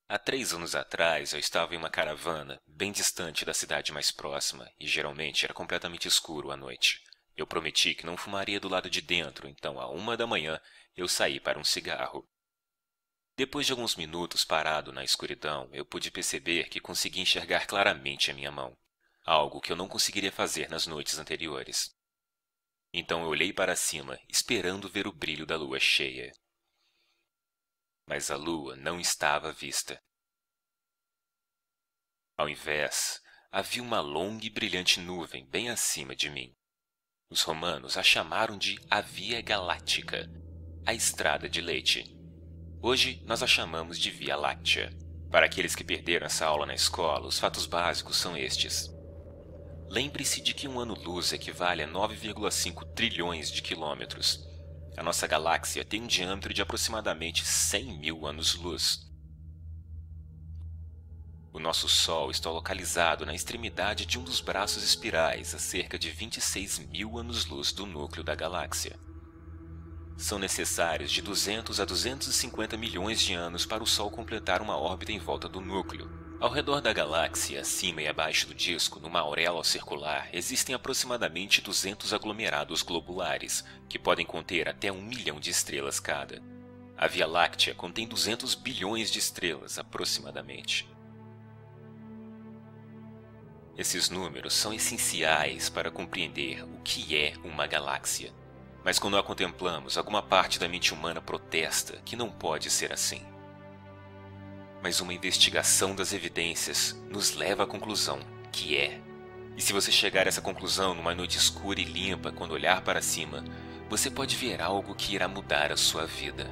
Há 3 anos atrás, eu estava em uma caravana, bem distante da cidade mais próxima, e geralmente era completamente escuro à noite. Eu prometi que não fumaria do lado de dentro, então, à 1 da manhã, eu saí para um cigarro. Depois de alguns minutos parado na escuridão, eu pude perceber que consegui enxergar claramente a minha mão, algo que eu não conseguiria fazer nas noites anteriores. Então eu olhei para cima, esperando ver o brilho da lua cheia. Mas a lua não estava à vista. Ao invés, havia uma longa e brilhante nuvem bem acima de mim. Os romanos a chamaram de a Via Galáctica, a Estrada de Leite. Hoje nós a chamamos de Via Láctea. Para aqueles que perderam essa aula na escola, os fatos básicos são estes. Lembre-se de que um ano-luz equivale a 9,5 trilhões de quilômetros. A nossa galáxia tem um diâmetro de aproximadamente 100 mil anos-luz. O nosso Sol está localizado na extremidade de um dos braços espirais, a cerca de 26 mil anos-luz do núcleo da galáxia. São necessários de 200 a 250 milhões de anos para o Sol completar uma órbita em volta do núcleo. Ao redor da galáxia, acima e abaixo do disco, numa auréola circular, existem aproximadamente 200 aglomerados globulares, que podem conter até 1 milhão de estrelas cada. A Via Láctea contém 200 bilhões de estrelas, aproximadamente. Esses números são essenciais para compreender o que é uma galáxia. Mas quando a contemplamos, alguma parte da mente humana protesta que não pode ser assim. Mas uma investigação das evidências nos leva à conclusão que é. E se você chegar a essa conclusão numa noite escura e limpa, quando olhar para cima, você pode ver algo que irá mudar a sua vida.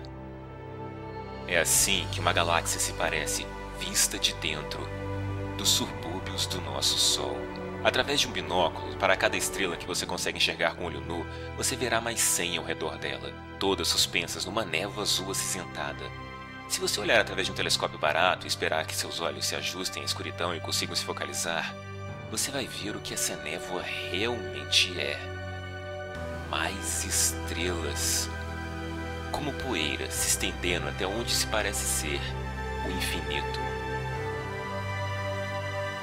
É assim que uma galáxia se parece, vista de dentro, dos subúrbios do nosso Sol. Através de um binóculo, para cada estrela que você consegue enxergar com o olho nu, você verá mais 100 ao redor dela, todas suspensas numa névoa azul acinzentada. Se você olhar através de um telescópio barato e esperar que seus olhos se ajustem à escuridão e consigam se focalizar, você vai ver o que essa névoa realmente é. Mais estrelas. Como poeira se estendendo até onde se parece ser o infinito.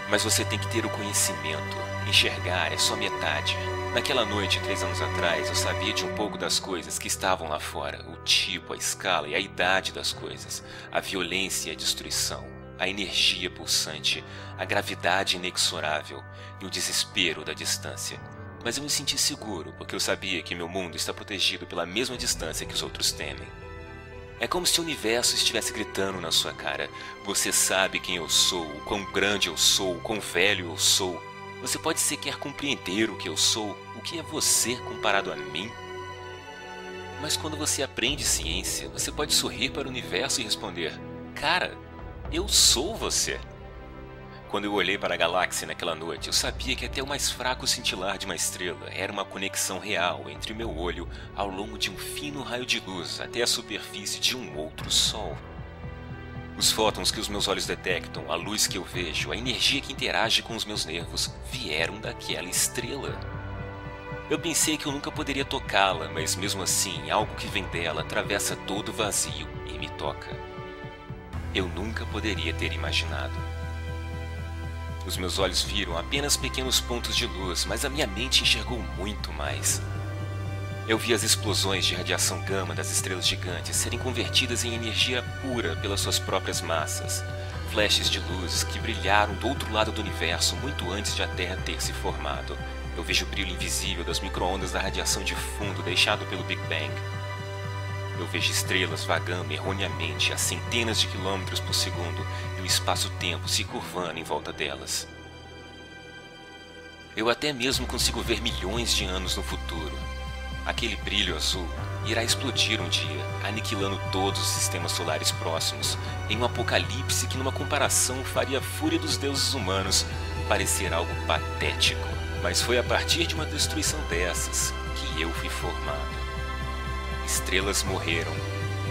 Mas você tem que ter o conhecimento. Enxergar é só metade. Naquela noite, 3 anos atrás, eu sabia de um pouco das coisas que estavam lá fora. O tipo, a escala e a idade das coisas. A violência e a destruição. A energia pulsante. A gravidade inexorável. E o desespero da distância. Mas eu me senti seguro, porque eu sabia que meu mundo está protegido pela mesma distância que os outros temem. É como se o universo estivesse gritando na sua cara. Você sabe quem eu sou, o quão grande eu sou, o quão velho eu sou. Você pode sequer compreender o que eu sou, o que é você comparado a mim. Mas quando você aprende ciência, você pode sorrir para o universo e responder: cara, eu sou você. Quando eu olhei para a galáxia naquela noite, eu sabia que até o mais fraco cintilar de uma estrela era uma conexão real entre o meu olho ao longo de um fino raio de luz até a superfície de um outro Sol. Os fótons que os meus olhos detectam, a luz que eu vejo, a energia que interage com os meus nervos, vieram daquela estrela. Eu pensei que eu nunca poderia tocá-la, mas mesmo assim, algo que vem dela atravessa todo o vazio e me toca. Eu nunca poderia ter imaginado. Os meus olhos viram apenas pequenos pontos de luz, mas a minha mente enxergou muito mais. Eu vi as explosões de radiação gama das estrelas gigantes serem convertidas em energia pura pelas suas próprias massas. Flashes de luz que brilharam do outro lado do universo muito antes de a Terra ter se formado. Eu vejo o brilho invisível das micro-ondas da radiação de fundo deixado pelo Big Bang. Eu vejo estrelas vagando erroneamente a centenas de quilômetros por segundo e o espaço-tempo se curvando em volta delas. Eu até mesmo consigo ver milhões de anos no futuro. Aquele brilho azul irá explodir um dia, aniquilando todos os sistemas solares próximos, em um apocalipse que numa comparação faria a fúria dos deuses humanos parecer algo patético. Mas foi a partir de uma destruição dessas que eu fui formado. Estrelas morreram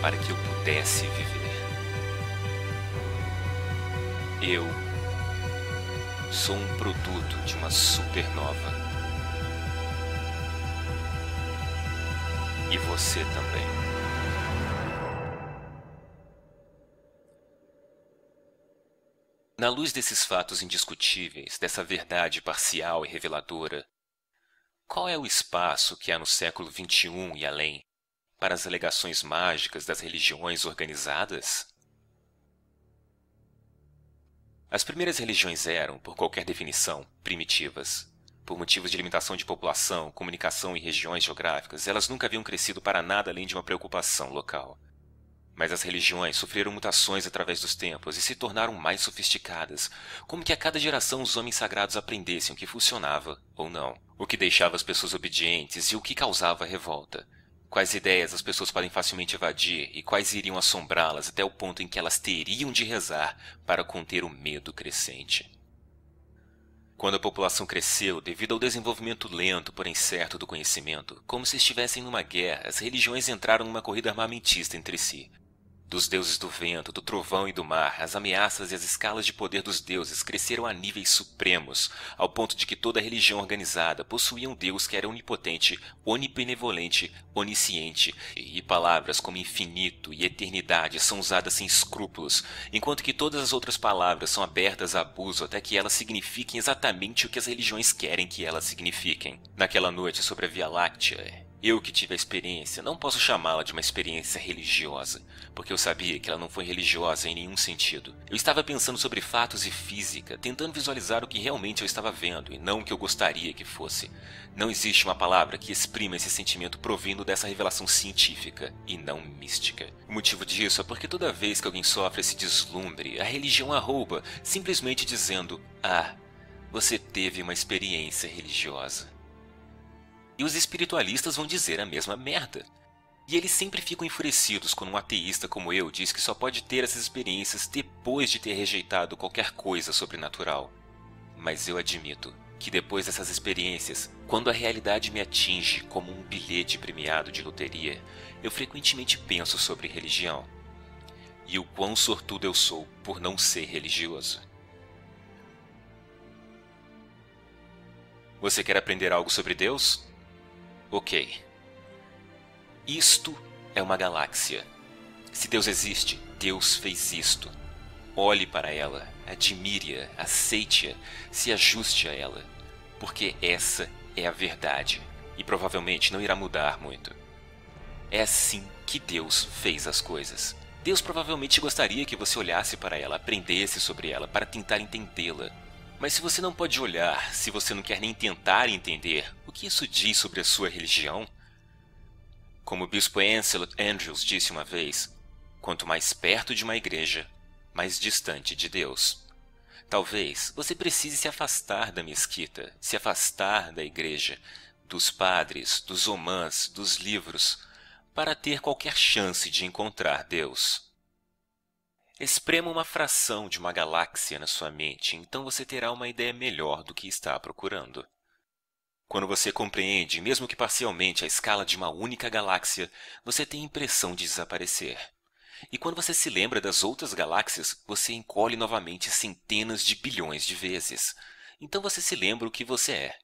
para que eu pudesse viver. Eu sou um produto de uma supernova. E você também. Na luz desses fatos indiscutíveis, dessa verdade parcial e reveladora, qual é o espaço que há no século XXI e além para as alegações mágicas das religiões organizadas? As primeiras religiões eram, por qualquer definição, primitivas. Por motivos de limitação de população, comunicação e regiões geográficas, elas nunca haviam crescido para nada além de uma preocupação local. Mas as religiões sofreram mutações através dos tempos e se tornaram mais sofisticadas, como que a cada geração os homens sagrados aprendessem o que funcionava ou não, o que deixava as pessoas obedientes e o que causava revolta. Quais ideias as pessoas podem facilmente evadir e quais iriam assombrá-las até o ponto em que elas teriam de rezar para conter o medo crescente. Quando a população cresceu devido ao desenvolvimento lento, porém certo do conhecimento, como se estivessem numa guerra, as religiões entraram numa corrida armamentista entre si. Dos deuses do vento, do trovão e do mar, as ameaças e as escalas de poder dos deuses cresceram a níveis supremos, ao ponto de que toda religião organizada possuía um deus que era onipotente, onibenevolente, onisciente, e palavras como infinito e eternidade são usadas sem escrúpulos, enquanto que todas as outras palavras são abertas a abuso até que elas signifiquem exatamente o que as religiões querem que elas signifiquem. Naquela noite sobre a Via Láctea, eu que tive a experiência, não posso chamá-la de uma experiência religiosa, porque eu sabia que ela não foi religiosa em nenhum sentido. Eu estava pensando sobre fatos e física, tentando visualizar o que realmente eu estava vendo e não o que eu gostaria que fosse. Não existe uma palavra que exprima esse sentimento provindo dessa revelação científica e não mística. O motivo disso é porque toda vez que alguém sofre esse deslumbre, a religião a rouba, simplesmente dizendo: "Ah, você teve uma experiência religiosa." E os espiritualistas vão dizer a mesma merda. E eles sempre ficam enfurecidos quando um ateísta como eu diz que só pode ter essas experiências depois de ter rejeitado qualquer coisa sobrenatural. Mas eu admito que depois dessas experiências, quando a realidade me atinge como um bilhete premiado de loteria, eu frequentemente penso sobre religião. E o quão sortudo eu sou por não ser religioso. Você quer aprender algo sobre Deus? Ok. Isto é uma galáxia. Se Deus existe, Deus fez isto. Olhe para ela, admire-a, aceite-a, se ajuste a ela, porque essa é a verdade e provavelmente não irá mudar muito. É assim que Deus fez as coisas. Deus provavelmente gostaria que você olhasse para ela, aprendesse sobre ela para tentar entendê-la. Mas se você não pode olhar, se você não quer nem tentar entender, o que isso diz sobre a sua religião? Como o bispo Ancelot Andrews disse uma vez, quanto mais perto de uma igreja, mais distante de Deus. Talvez você precise se afastar da mesquita, se afastar da igreja, dos padres, dos omãs, dos livros, para ter qualquer chance de encontrar Deus. Esprema uma fração de uma galáxia na sua mente, então você terá uma ideia melhor do que está procurando. Quando você compreende, mesmo que parcialmente, a escala de uma única galáxia, você tem a impressão de desaparecer. E quando você se lembra das outras galáxias, você encolhe novamente centenas de bilhões de vezes. Então você se lembra o que você é.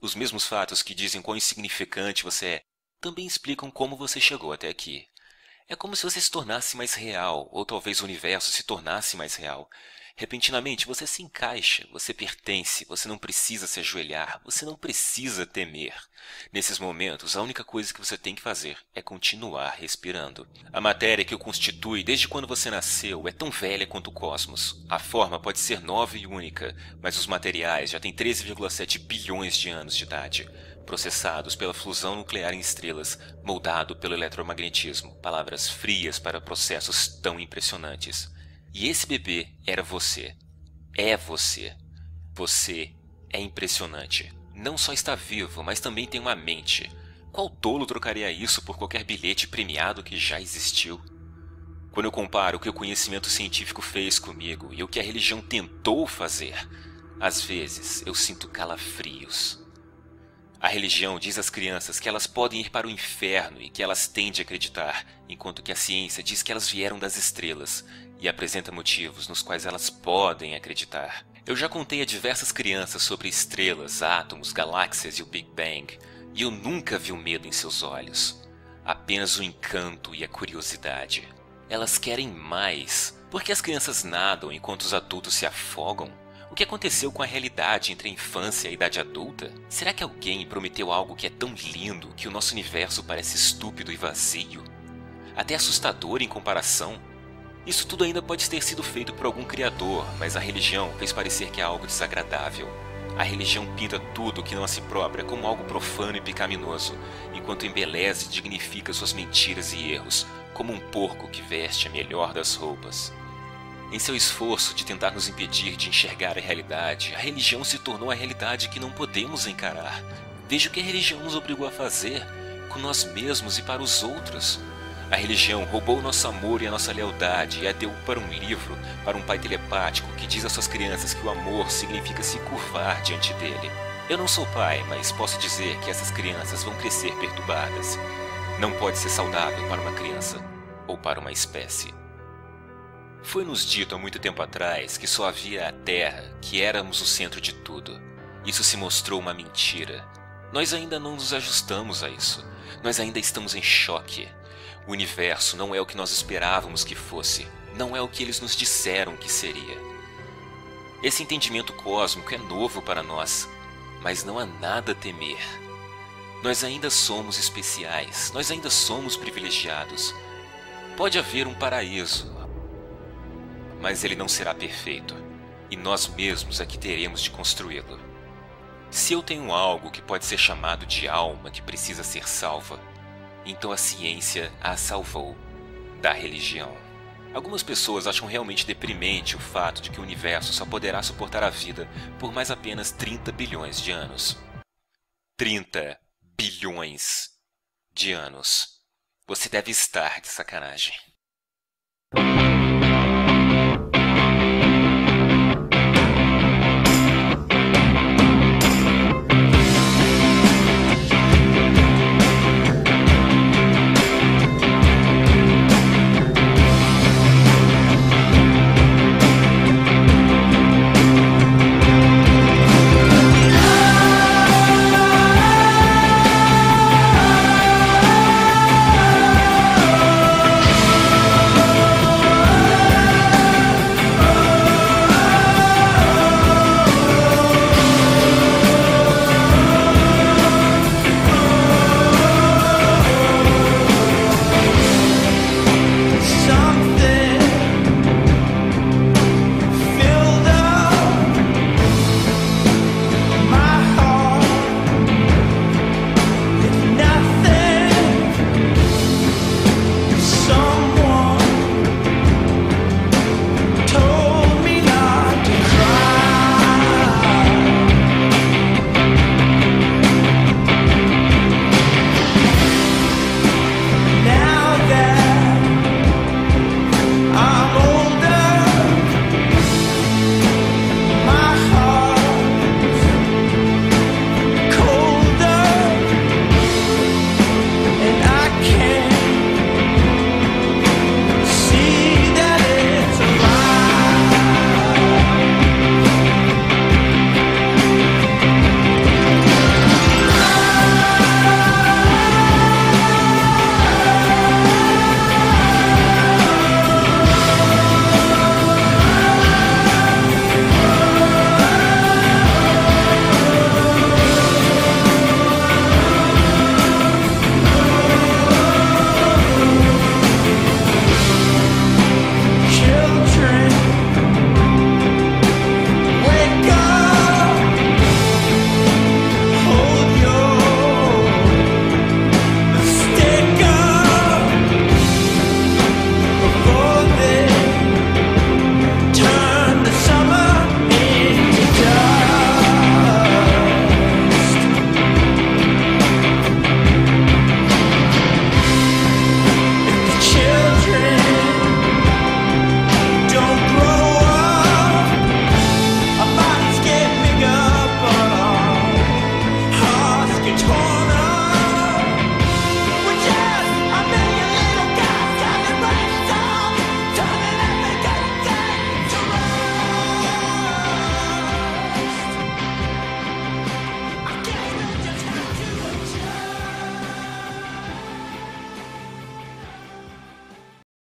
Os mesmos fatos que dizem quão insignificante você é, também explicam como você chegou até aqui. É como se você se tornasse mais real, ou talvez o universo se tornasse mais real. Repentinamente você se encaixa, você pertence, você não precisa se ajoelhar, você não precisa temer. Nesses momentos, a única coisa que você tem que fazer é continuar respirando. A matéria que o constitui desde quando você nasceu é tão velha quanto o cosmos. A forma pode ser nova e única, mas os materiais já têm 13,7 bilhões de anos de idade. Processados pela fusão nuclear em estrelas, moldado pelo eletromagnetismo, palavras frias para processos tão impressionantes. E esse bebê era você. É você. Você é impressionante. Não só está vivo, mas também tem uma mente. Qual tolo trocaria isso por qualquer bilhete premiado que já existiu? Quando eu comparo o que o conhecimento científico fez comigo e o que a religião tentou fazer, às vezes eu sinto calafrios. A religião diz às crianças que elas podem ir para o inferno e que elas têm de acreditar, enquanto que a ciência diz que elas vieram das estrelas e apresenta motivos nos quais elas podem acreditar. Eu já contei a diversas crianças sobre estrelas, átomos, galáxias e o Big Bang, e eu nunca vi o medo em seus olhos. Apenas o encanto e a curiosidade. Elas querem mais. Por que as crianças nadam enquanto os adultos se afogam? O que aconteceu com a realidade entre a infância e a idade adulta? Será que alguém prometeu algo que é tão lindo que o nosso universo parece estúpido e vazio? Até assustador em comparação? Isso tudo ainda pode ter sido feito por algum criador, mas a religião fez parecer que é algo desagradável. A religião pinta tudo que não a si própria como algo profano e pecaminoso, enquanto embeleza e dignifica suas mentiras e erros, como um porco que veste a melhor das roupas. Em seu esforço de tentar nos impedir de enxergar a realidade, a religião se tornou a realidade que não podemos encarar. Veja o que a religião nos obrigou a fazer, com nós mesmos e para os outros. A religião roubou o nosso amor e a nossa lealdade e a deu para um livro, para um pai telepático que diz às suas crianças que o amor significa se curvar diante dele. Eu não sou pai, mas posso dizer que essas crianças vão crescer perturbadas. Não pode ser saudável para uma criança ou para uma espécie. Foi-nos dito há muito tempo atrás que só havia a Terra, que éramos o centro de tudo. Isso se mostrou uma mentira. Nós ainda não nos ajustamos a isso. Nós ainda estamos em choque. O universo não é o que nós esperávamos que fosse. Não é o que eles nos disseram que seria. Esse entendimento cósmico é novo para nós, mas não há nada a temer. Nós ainda somos especiais. Nós ainda somos privilegiados. Pode haver um paraíso, mas ele não será perfeito, e nós mesmos é que teremos de construí-lo. Se eu tenho algo que pode ser chamado de alma que precisa ser salva, então a ciência a salvou da religião. Algumas pessoas acham realmente deprimente o fato de que o universo só poderá suportar a vida por mais apenas 30 bilhões de anos. 30 bilhões de anos. Você deve estar de sacanagem.